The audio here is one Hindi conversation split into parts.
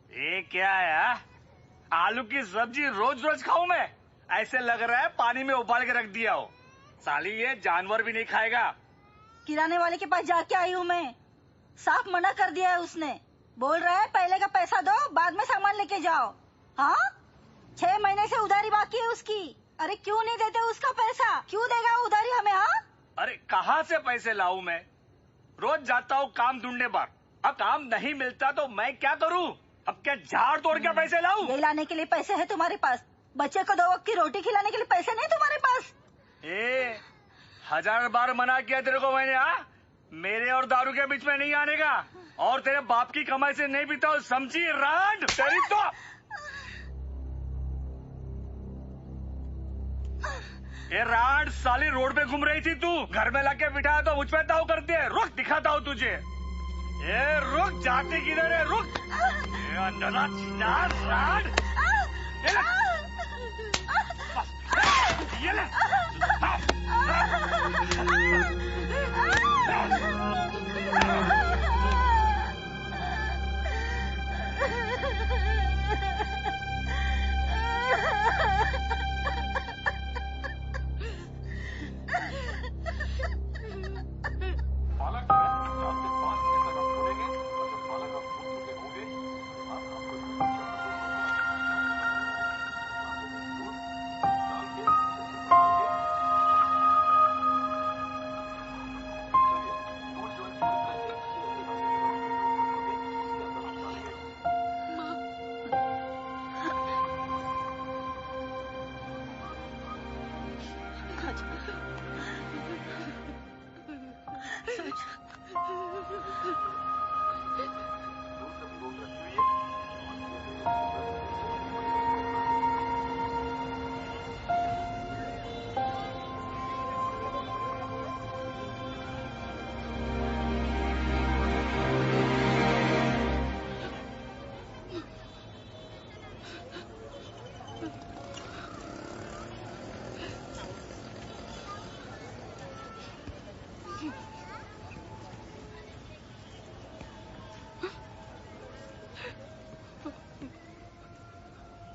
ये क्या है? आलू की सब्जी रोज रोज खाऊं मैं? ऐसे लग रहा है पानी में उबाल के रख दिया हो। साली ये जानवर भी नहीं खाएगा। किराने वाले के पास जाके आई हूँ मैं, साफ मना कर दिया है उसने। बोल रहा है पहले का पैसा दो, बाद में सामान लेके जाओ। हाँ, 6 महीने से उधारी बाकी है उसकी। अरे क्यों नहीं देते उसका पैसा? क्यों देगा उधारी हमें? हाँ, अरे कहाँ से पैसे लाऊं मैं? रोज जाता हूँ काम ढूंढने पर, अब काम नहीं मिलता तो मैं क्या करूँ? अब क्या झाड़ तोड़ के पैसे लाऊं? ये लाने के लिए पैसे है तुम्हारे पास, बच्चे को 2 वक्त की रोटी खिलाने के लिए पैसे नहीं तुम्हारे पास? 1000 बार मना किया तेरे को मैंने। मेरे और दारू के बीच में नहीं आने का, और तेरे बाप की कमाई से नहीं पीता हूँ, समझी? रांड तेरी तो। ये रांड साली रोड पे घूम रही थी तू, घर में लाके बिठाया तो मुझ पे ताव करती है। रुक, दिखाता हूँ तुझे। ये रुक, जाती किधर है? रुक। ये अंधरा चिनार रांड। ये ले।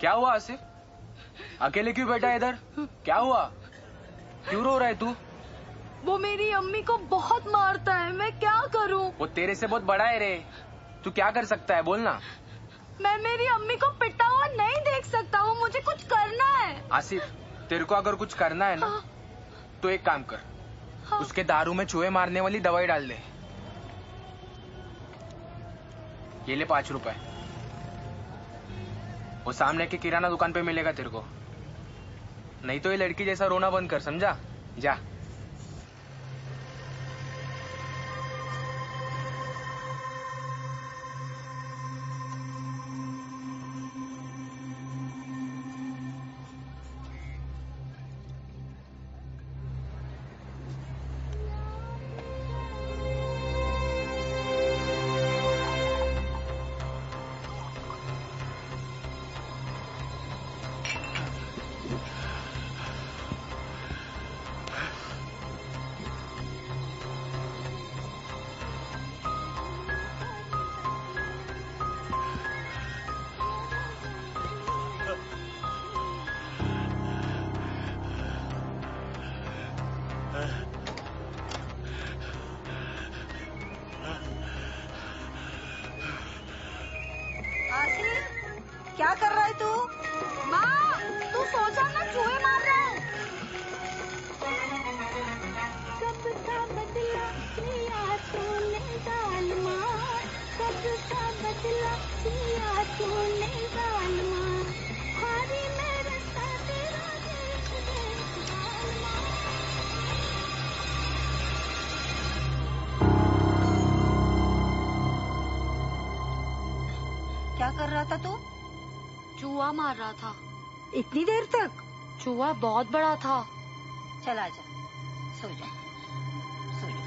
क्या हुआ आसिफ? अकेले क्यों बैठा है इधर? क्या हुआ? क्यों रो रहा है तू? वो मेरी अम्मी को बहुत मारता है, मैं क्या करूं? वो तेरे से बहुत बड़ा है रे, तू क्या कर सकता है बोलना? मैं मेरी अम्मी को पिटा हुआ नहीं देख सकता हूँ, मुझे कुछ करना है। आसिफ, तेरे को अगर कुछ करना है ना, हाँ। तो एक काम कर, हाँ। उसके दारू में चूहे मारने वाली दवाई डाल दे। ये ले 5 रुपए, वो सामने के किराना दुकान पे मिलेगा तेरे को। नहीं तो ये लड़की जैसा रोना बंद कर, समझा? जा। क्या कर रहा है तू? माँ, तू सो जा ना, चूहे मार रहा है। कर रहा था तू? जुआ मार रहा था। इतनी देर तक? जुआ बहुत बड़ा था। चल आजा, सो जा, सो जा।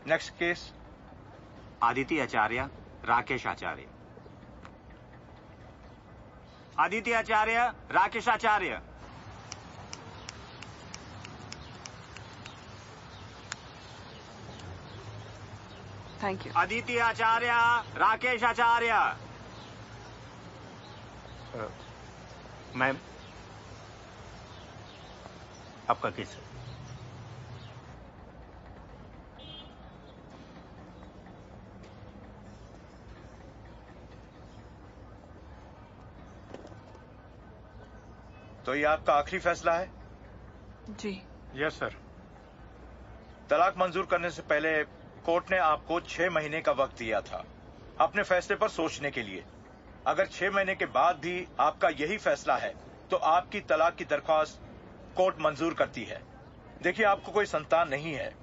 Next case Aditya Acharya, Rakesh Acharya. Aditya Acharya, Rakesh Acharya. Thank you. Aditya Acharya, Rakesh Acharya. Ma'am, आपका केस है। तो ये आपका आखिरी फैसला है? जी। Yes sir. तलाक मंजूर करने से पहले कोर्ट ने आपको 6 महीने का वक्त दिया था अपने फैसले पर सोचने के लिए। अगर 6 महीने के बाद भी आपका यही फैसला है तो आपकी तलाक की दरख्वास्त कोर्ट मंजूर करती है। देखिए, आपको कोई संतान नहीं है,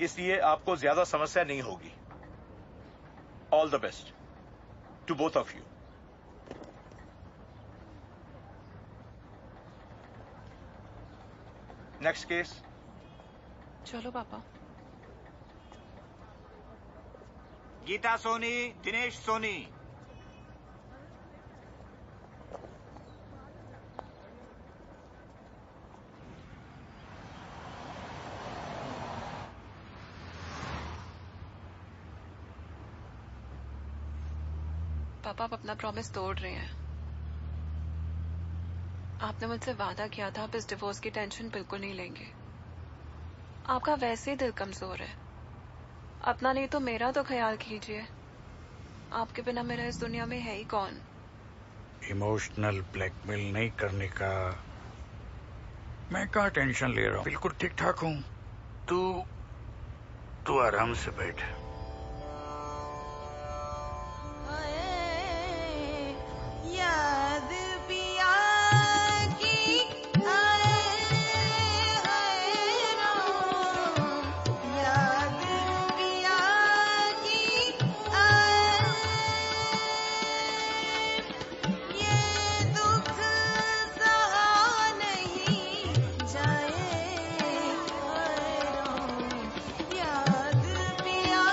इसलिए आपको ज्यादा समस्या नहीं होगी। All the best to both of you. Next case. चलो पापा। गीता सोनी, दिनेश सोनी। पापा आप अपना प्रॉमिस तोड़ रहे हैं। आपने मुझसे वादा किया था आप इस डिवोर्स की टेंशन बिल्कुल नहीं लेंगे। आपका वैसे ही दिल कमजोर है। अपना नहीं तो मेरा तो ख्याल कीजिए। आपके बिना मेरा इस दुनिया में है ही कौन। इमोशनल ब्लैकमेल नहीं करने का मैं कहाँ टेंशन ले रहा हूँ। बिल्कुल ठीक ठाक हूँ। तू आराम से बैठ। याद पिया की याद पिया की ये दुख सहा नहीं जाए। याद पिया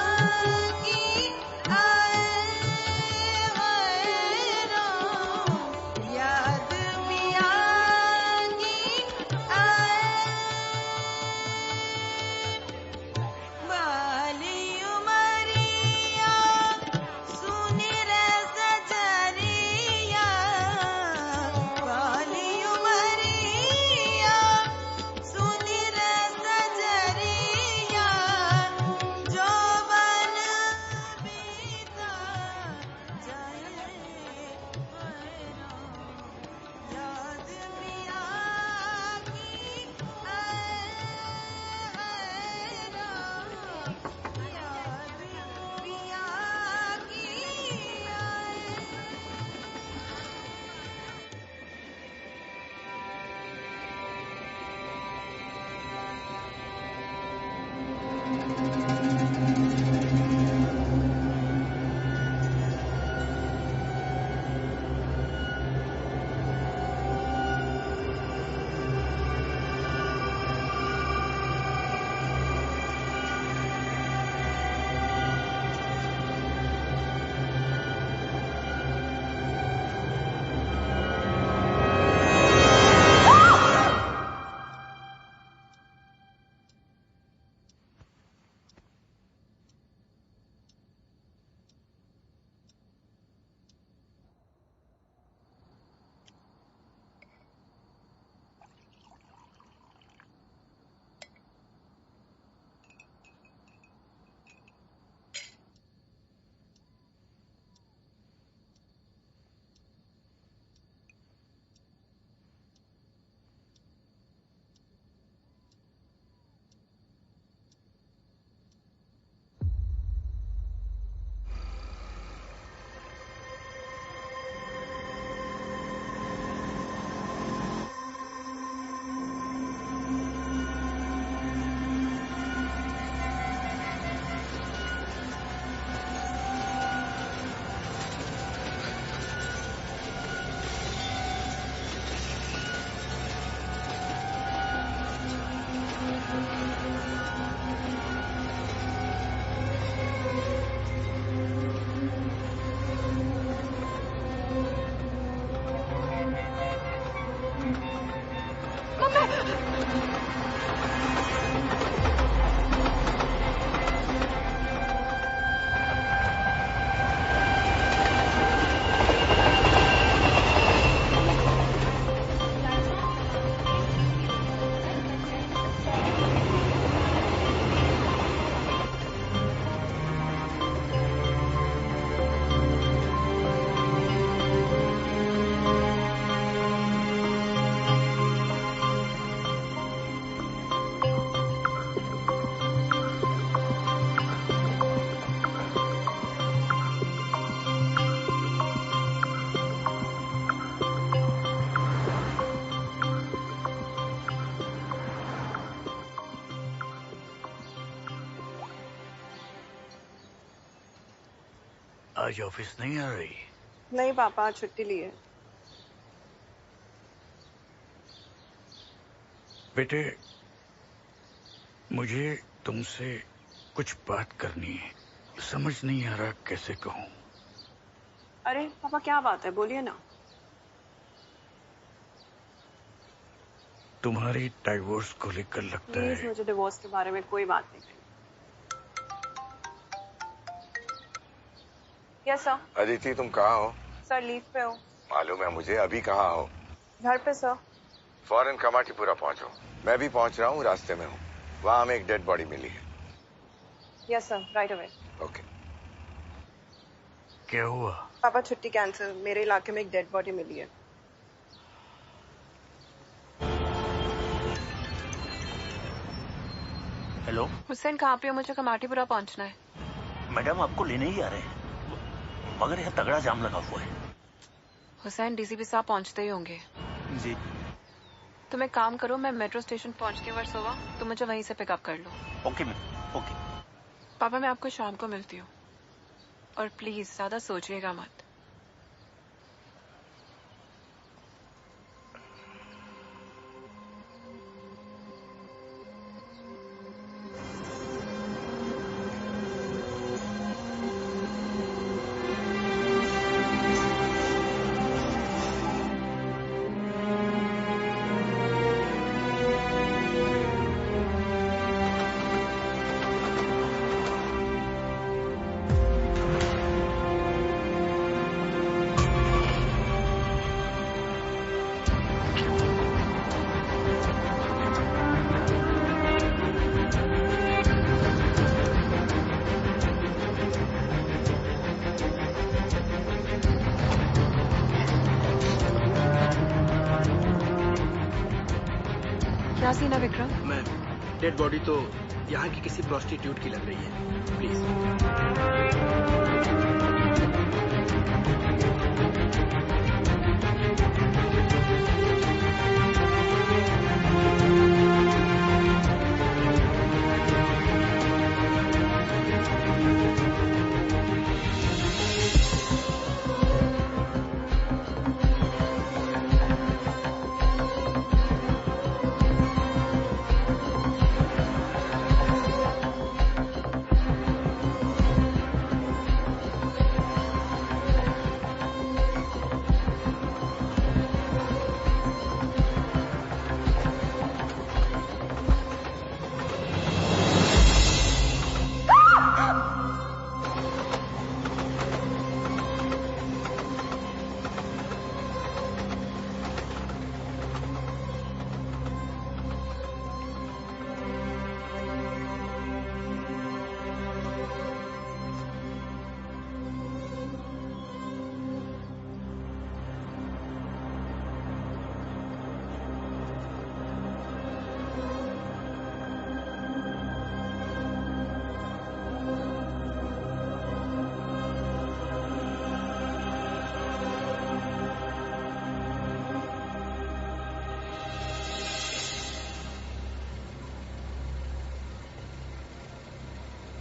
आज ऑफिस नहीं आ रही? नहीं पापा, आज छुट्टी ली है। बेटे, मुझे तुमसे कुछ बात करनी है। समझ नहीं आ रहा कैसे कहूँ। अरे पापा, क्या बात है, बोलिए ना। तुम्हारी डाइवोर्स को लेकर लगता प्लीज है। मुझे डिवोर्स के बारे में कोई बात नहीं करनी। Yes sir. अदिति, तुम कहाँ हो? सर लीव पे हो। मालूम है मुझे। अभी कहाँ हो? घर पे सर। फौरन कमाटीपुरा पहुंचो। मैं भी पहुंच रहा हूँ, रास्ते में हूँ। वहाँ हमें एक डेड बॉडी मिली है। Yes sir, right away. Okay. क्या हुआ? पापा छुट्टी कैंसिल। मेरे इलाके में एक डेड बॉडी मिली है। हेलो हुसैन, कहाँ पे हो? मुझे कमाटीपुरा पहुंचना है। मैडम, आपको लेने ही आ रहे हैं, मगर यहाँ तगड़ा जाम लगा हुआ है। हुसैन, डीसीपी साहब पहुंचते ही होंगे। जी। तुम एक काम करो, मैं मेट्रो स्टेशन पहुंचती हूँ वर्सोवा, तुम मुझे वहीं से पिकअप कर लो। Okay ma'am, okay. पापा, मैं आपको शाम को मिलती हूँ, और प्लीज ज्यादा सोचिएगा मत। क्या सीन है विक्रम? मैम, डेड बॉडी तो यहाँ की किसी प्रोस्टिट्यूट की लग रही है। Please.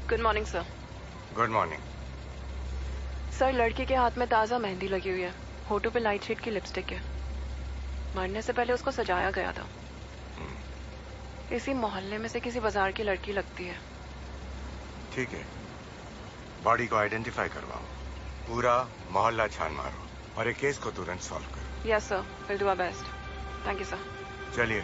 Good morning sir. Good morning. Sir, लड़के के हाथ में ताजा मेहंदी लगी हुई है, होठों पे लाइट शेड की लिपस्टिक है। मरने से पहले उसको सजाया गया था। इसी मोहल्ले में से किसी बाजार की लड़की लगती है। ठीक है, बॉडी को आइडेंटिफाई करवाओ, पूरा मोहल्ला छान मारो और एक केस को तुरंत सॉल्व करो। Yes sir, will do our best. Thank you sir. चलिए।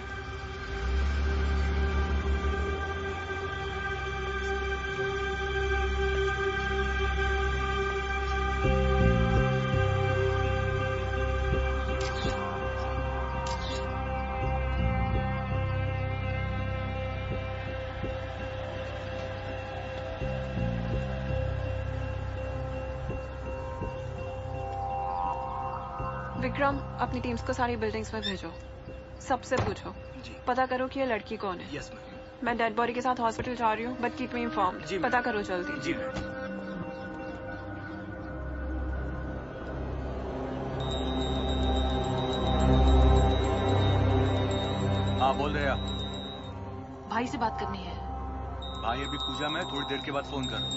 विक्रम, अपनी टीम्स को सारी बिल्डिंग्स में भेजो, सबसे पूछो, पता करो कि ये लड़की कौन है। Yes ma'am. मैं डेड बॉडी के साथ हॉस्पिटल जा रही हूँ, बट कीप मी इन्फॉर्म्ड। जी, पता करो जल्दी। जी मैम। हाँ, बोल रहे आप? भाई से बात करनी है। भाई अभी पूजा में, थोड़ी देर के बाद फोन कर।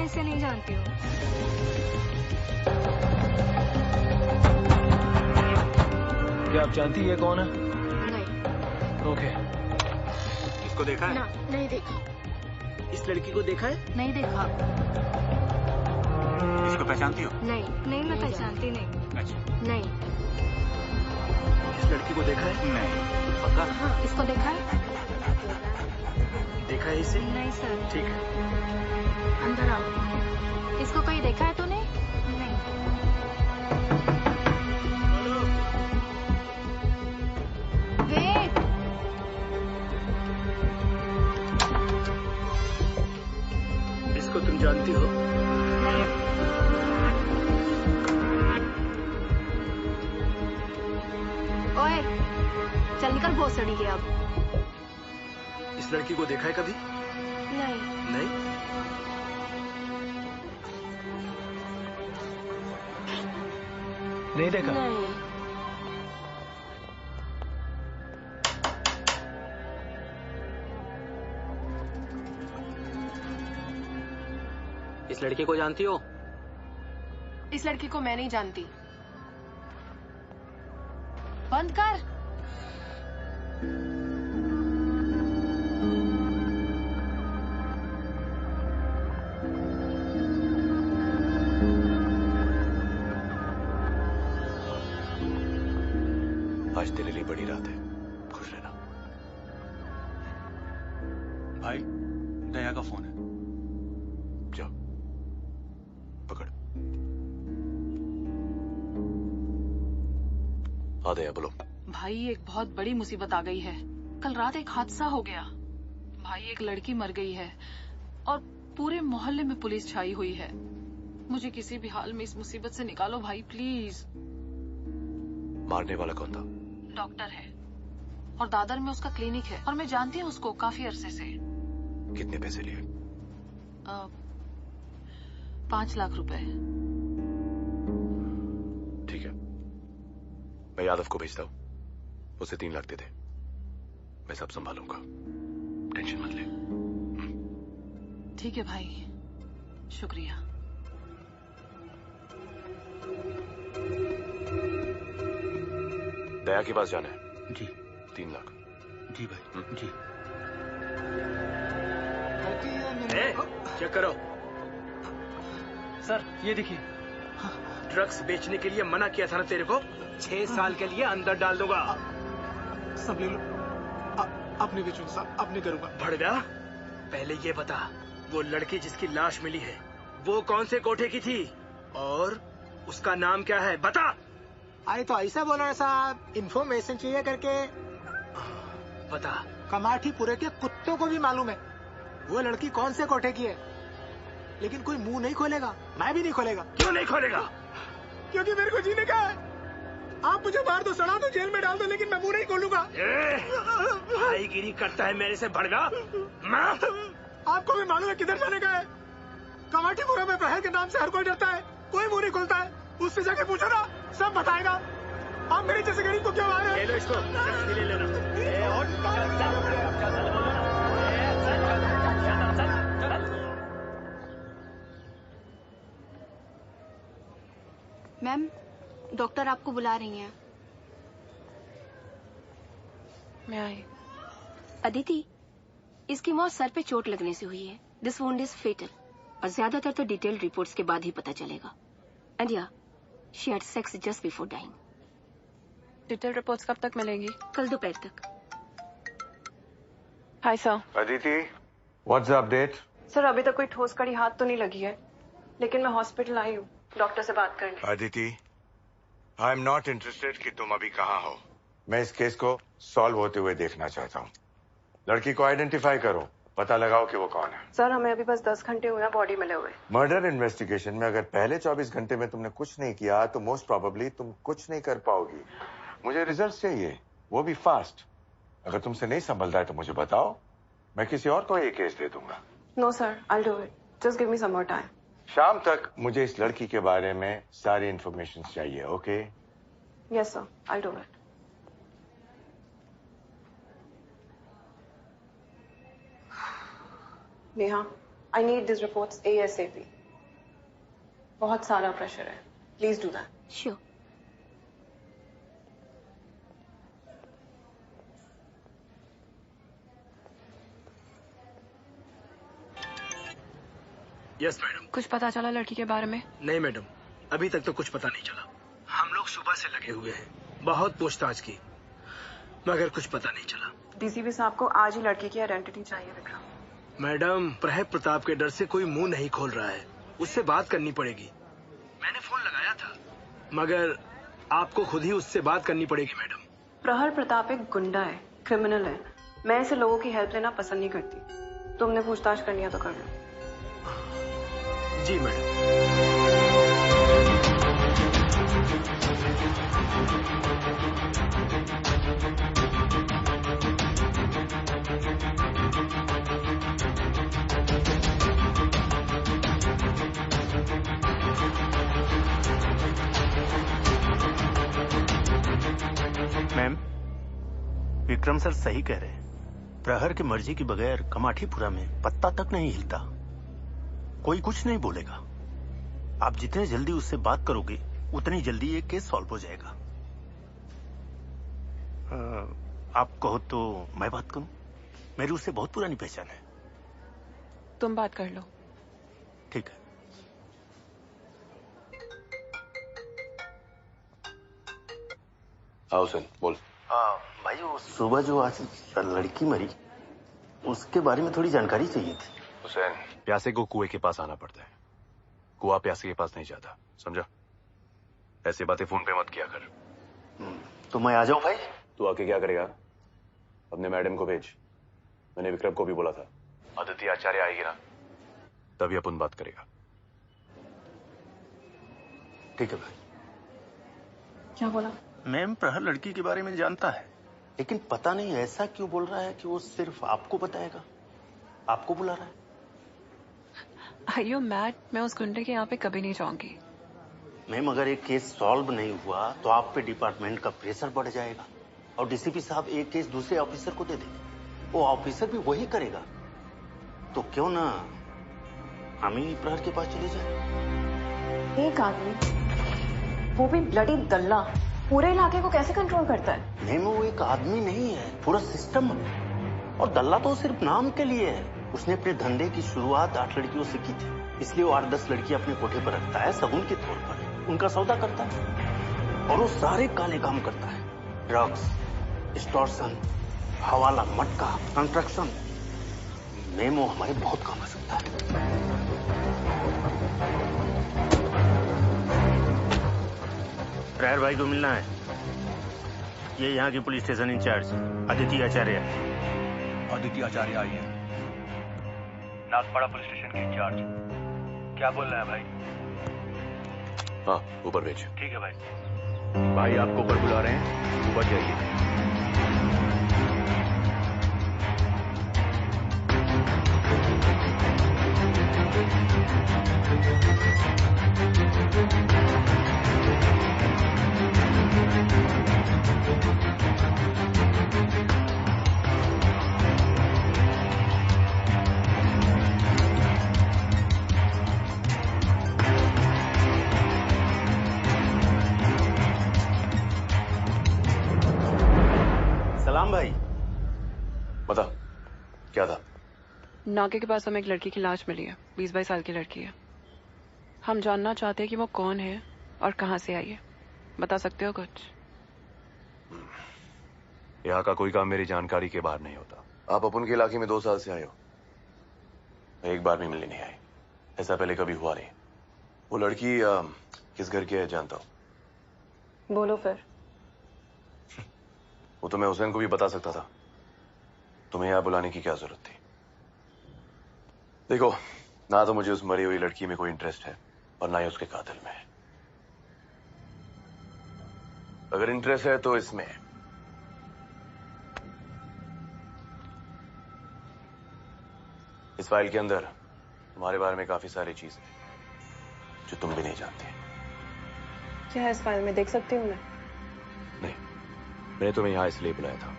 मैं इसे नहीं जानती हूँ। क्या आप जानती है कौन है? नहीं। ओके। इसको देखा है? ना, नहीं देखा। इस लड़की को देखा है? नहीं देखा। इसको पहचानती हो? नहीं, नहीं मैं पहचानती नहीं। अच्छा। नहीं। इस लड़की को देखा है? नहीं। पक्का? हाँ, इसको देखा है? देखा है इसे? नहीं सर। ठीक है। अंदर आओ। इसको कहीं देखा है तूने? नहीं। वेट। इसको तुम जानती हो? नहीं। ओए, चल निकल भोसड़ी के अब। इस लड़की को देखा है कभी? नहीं। नहीं? नहीं देखा? नहीं। इस लड़के को जानती हो? इस लड़की को मैं नहीं जानती। बंद कर। आज तेरे लिए बड़ी रात है, खुश रहना। भाई, दया का फोन है। जाओ, पकड़। हाँ दया, बोलो। भाई एक बहुत बड़ी मुसीबत आ गई है। कल रात एक हादसा हो गया। भाई एक लड़की मर गई है और पूरे मोहल्ले में पुलिस छाई हुई है। मुझे किसी भी हाल में इस मुसीबत से निकालो भाई, प्लीज। मारने वाला कौन था? डॉक्टर है और दादर में उसका क्लिनिक है और मैं जानती हूँ उसको काफी अरसे से। कितने पैसे लिए? 5 लाख रुपए। ठीक है, मैं यादव को भेजता हूँ, उसे 3 लाख दे दे। मैं सब संभालूंगा, टेंशन मत ले। ठीक है भाई, शुक्रिया। दया के पास जाना है? जी। 3 लाख। जी भाई। जी। चेक करो। सर ये देखिए। ड्रग्स बेचने के लिए मना किया था ना तेरे को? 6 साल के लिए अंदर डाल दूंगा। सब ले लो। अपने बेचूंगा साहब, अपने करूंगा। भड़गा, पहले ये बता, वो लड़की जिसकी लाश मिली है वो कौन से कोठे की थी और उसका नाम क्या है? बता। अरे तो ऐसा बोला है साहब, इन्फॉर्मेशन चाहिए करके। बता। कमाठीपुरे के कुत्तों को भी मालूम है वो लड़की कौन से कोठे की है, लेकिन कोई मुंह नहीं खोलेगा। मैं भी नहीं खोलेगा। क्यों नहीं खोलेगा? क्योंकि मेरे को जीने का है। आप मुझे मार दो, सड़ा दो, जेल में डाल दो, लेकिन मैं मुंह नहीं खोलूंगा। भाईगिरी करता है मेरे से भड़गा। आपको भी मालूम है किधर जाने का है। कमाठीपुरा में पहल के नाम से हर कोई डरता है, कोई मुंह नहीं खोलता है। उससे जाके पूछो ना, सब बताएगा। आप मेरी जैसे गरीब को क्यों आ रहे हैं? ले लो इसको, ले लेना। मैम, डॉक्टर आपको बुला रही हैं। मैं आई। अदिति, इसकी मौत सर पे चोट लगने से हुई है। दिस वुंड इज फेटल और ज्यादातर तो डिटेल रिपोर्ट्स के बाद ही पता चलेगा। And yeah, she had sex just before dying. Detail reports कब तक मिलेंगी? कल दोपहर तक। Hi sir. Aditi, what's the update? Sir अभी तक कोई ठोस कड़ी हाथ तो नहीं लगी है, लेकिन मैं हॉस्पिटल आई हूँ डॉक्टर से बात करने। Aditi, I am not interested कि तुम अभी कहाँ हो। मैं इस केस को सॉल्व होते हुए देखना चाहता हूँ। लड़की को आइडेंटिफाई करो, पता लगाओ कि वो कौन है। सर हमें अभी बस 10 घंटे हुए हैं बॉडी मिले हुए। मर्डर इन्वेस्टिगेशन में अगर पहले 24 घंटे में तुमने कुछ नहीं किया तो मोस्ट प्रोबेबली तुम कुछ नहीं कर पाओगी। मुझे रिजल्ट चाहिए, वो भी फास्ट। अगर तुमसे नहीं संभलता है तो मुझे बताओ, मैं किसी और को ये केस दे दूंगा। No sir, I do it, just give me some more time. शाम तक मुझे इस लड़की के बारे में सारी इंफॉर्मेशन चाहिए। Okay? Yes sir, I do it. Neha, I need this reports ASAP. बहुत सारा प्रेशर है. Please do that. Sure. Yes madam. कुछ पता चला लड़की के बारे में? नहीं मैडम, अभी तक तो कुछ पता नहीं चला. हम लोग सुबह से लगे हुए हैं, बहुत पूछताछ की, मगर कुछ पता नहीं चला. DCP साहब को आज ही लड़की की आइडेंटिटी चाहिए विक्रम. मैडम, प्रहब प्रताप के डर से कोई मुंह नहीं खोल रहा है. उससे बात करनी पड़ेगी. मैंने फोन लगाया था, मगर आपको खुद ही उससे बात करनी पड़ेगी मैडम. प्रहर प्रताप एक गुंडा है, क्रिमिनल है. मैं ऐसे लोगों की हेल्प लेना पसंद नहीं करती. तुमने पूछताछ करनी है तो कर लो. जी मैडम. मैम, विक्रम सर सही कह रहे हैं. प्रहर की मर्जी के बगैर कमाठीपुरा में पत्ता तक नहीं हिलता. कोई कुछ नहीं बोलेगा. आप जितने जल्दी उससे बात करोगे उतनी जल्दी ये केस सॉल्व हो जाएगा. आप कहो तो मैं बात करूं? मेरी उससे बहुत पुरानी पहचान है. तुम बात कर लो. ठीक है. हाँ हुसैन बोल. भाई, वो सुबह जो आज लड़की मरी, उसके बारे में थोड़ी जानकारी चाहिए थी. हुसैन, प्यासे को कुएं के पास आना पड़ता है. कुआं प्यासे के पास नहीं जाता, समझा? ऐसे बातें फोन पे मत किया कर. तो मैं आ जाऊं भाई? तू आके क्या करेगा? अपने मैडम को भेज. मैंने विक्रम को भी बोला था. अदिति आचार्य आएगी ना, तभी अपन बात करेगा. ठीक है भाई. क्या बोला? मैम, प्रहर लड़की के बारे में जानता है, लेकिन पता नहीं ऐसा क्यों बोल रहा है कि वो सिर्फ आपको बताएगा. आपको बुला रहा है. Are you mad? मैं उस गुंडे के यहाँ पे कभी नहीं जाऊंगी. मैम, अगर एक केस सॉल्व नहीं हुआ तो आप पे डिपार्टमेंट का प्रेशर बढ़ जाएगा और DCP साहब एक केस दूसरे ऑफिसर को दे दे. वो ऑफिसर भी वही करेगा. तो क्यों ना हम ही प्रहर के पास चले जाए. एक आदमी, वो भी ब्लडी दल्ला, पूरे इलाके को कैसे कंट्रोल करता है? नहीं, वो एक आदमी नहीं है, पूरा सिस्टम है. और दल्ला तो सिर्फ नाम के लिए है. उसने अपने धंधे की शुरुआत 8 लड़कियों से की थी, इसलिए वो 8-10 लड़कियां अपने कोठे पर रखता है, शगुन के तौर पर. उनका सौदा करता है और वो सारे काले काम करता है. ड्रग्स, एक्सटॉर्शन, हवाला, मटका, कंस्ट्रक्शन. मेमो हमारे बहुत काम आ सकता है. प्रहर भाई को मिलना है. ये यहाँ की पुलिस स्टेशन इंचार्ज अदिति आचार्य. अदिति आचार्य आई है. नाथपाड़ा पुलिस स्टेशन के इंचार्ज. क्या बोल रहा है भाई? हाँ, ऊपर भेज. ठीक है भाई. भाई आपको ऊपर बुला रहे हैं, ऊपर जाइए. सलाम भाई. बता, क्या था? नाके के पास हमें एक लड़की की लाश मिली है. 20-22 साल की लड़की है. हम जानना चाहते हैं कि वो कौन है और कहाँ से आई है. बता सकते हो कुछ? यहाँ का कोई काम मेरी जानकारी के बाहर नहीं होता. आप अपन के इलाके में 2 साल से आए हो, एक बार भी मिलने नहीं आए. ऐसा पहले कभी हुआ नहीं. वो लड़की किस घर की है जानता हूँ. बोलो फिर. वो तो मैं हुसैन को भी बता सकता था. तुम्हें यहाँ बुलाने की क्या जरूरत थी? देखो, ना तो मुझे उस मरी हुई लड़की में कोई इंटरेस्ट है और ना ही उसके कातिल में. अगर इंटरेस्ट है तो इसमें. इस फाइल के अंदर तुम्हारे बारे में काफी सारी चीजें जो तुम भी नहीं जानती. क्या है इस फाइल में? देख सकती हूँ मैं? नहीं, मैंने तुम्हें यहाँ इसलिए बुलाया था,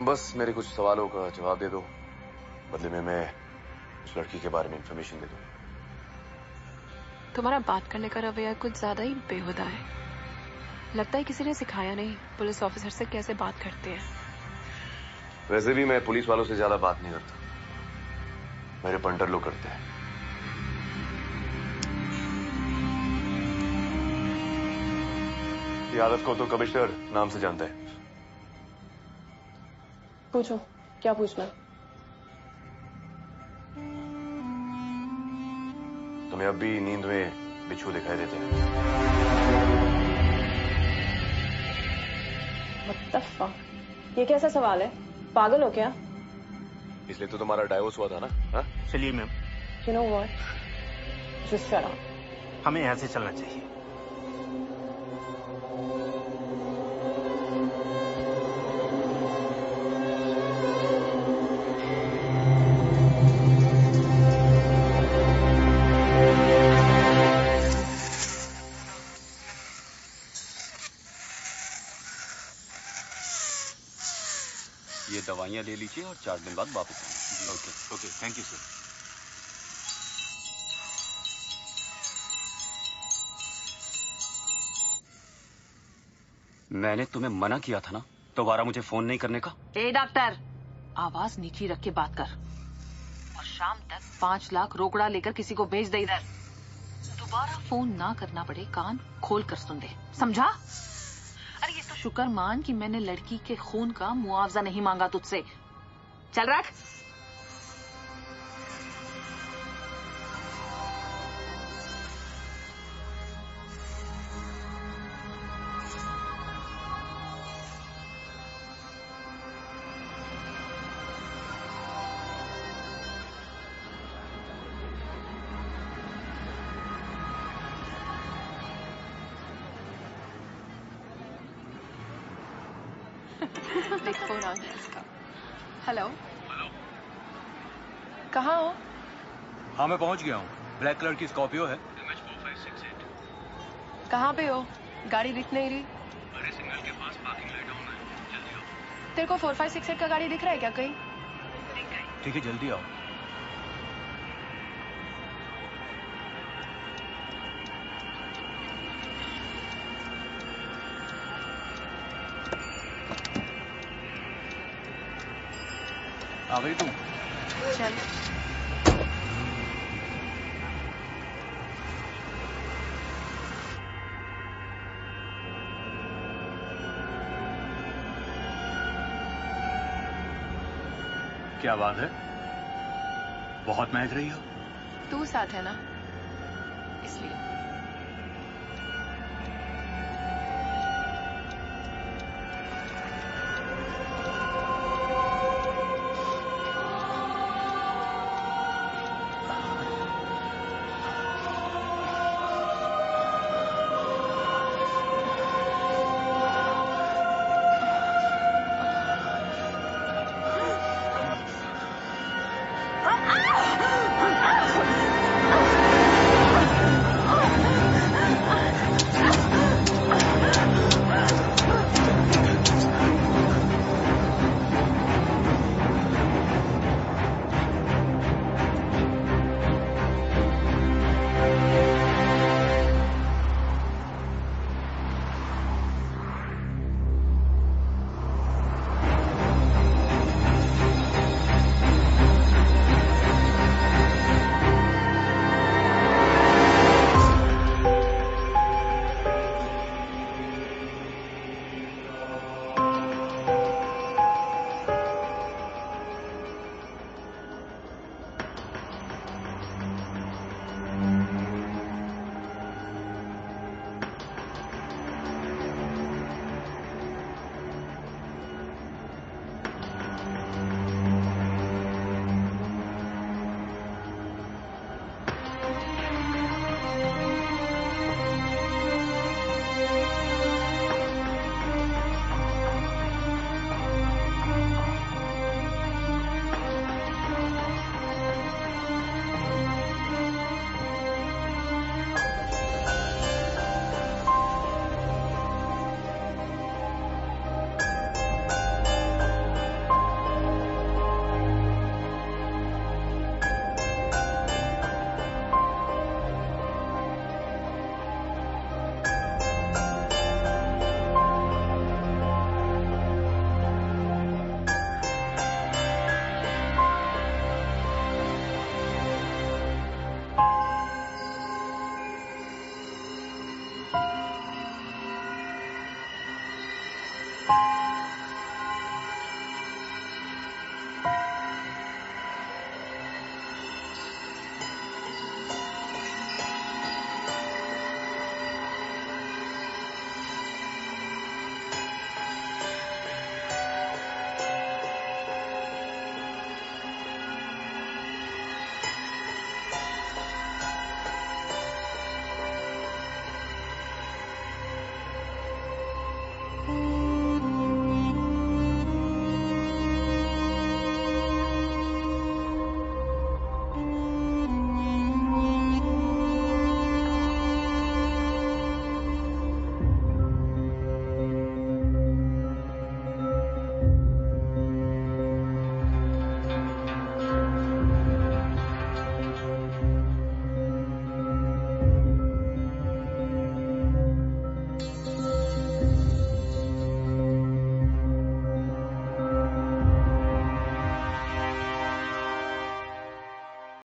बस मेरे कुछ सवालों का जवाब दे दो. बदले में मैं उस लड़की के बारे में इंफॉर्मेशन दे दूं। तुम्हारा बात करने का रवैया कुछ ज्यादा ही बेहुदा है। लगता है किसी ने सिखाया नहीं पुलिस ऑफिसर से कैसे बात करते हैं। वैसे भी मैं पुलिस वालों से ज्यादा बात नहीं करता, मेरे पंटर लोग करते हैं। यादव को तो कमिश्नर नाम से जानता है। पूछो, क्या पूछना है? तुम्हें अब भी नींद में बिच्छू दिखाई देते हैं? What the fuck? ये कैसा सवाल है? पागल हो क्या? इसलिए तो तुम्हारा डाइवोर्स हुआ था ना? हाँ? चलिए ma'am, You know what? Just shut up. हमें यहाँ से चलना चाहिए। ये दवाइयाँ ले लीजिए और 4 दिन बाद वापस आएंगे। Okay okay, thank you sir. मैंने तुम्हें मना किया था ना दोबारा मुझे फोन नहीं करने का। ए डॉक्टर, आवाज नीची रख के बात कर और शाम तक 5 लाख रोकड़ा लेकर किसी को भेज दे इधर। दोबारा फोन ना करना पड़े, कान खोल कर सुन दे, समझा? अरे ये तो शुक्र मान कि मैंने लड़की के खून का मुआवजा नहीं मांगा तुझसे। चल रख। देख फोन आ गया इसका। हेलो, कहाँ हो? हाँ मैं पहुंच गया हूँ। ब्लैक कलर की स्कॉर्पियो है। कहाँ पे हो? गाड़ी दिख नहीं रही। अरे सिग्नल के पास पार्किंग लाइट ऑन है, जल्दी आओ। तेरे को 4568 का गाड़ी दिख रहा है क्या कहीं? ठीक है जल्दी आओ। आ गई तुम? चल। क्या बात है, बहुत महक रही हो। तू साथ है ना, इसलिए। है।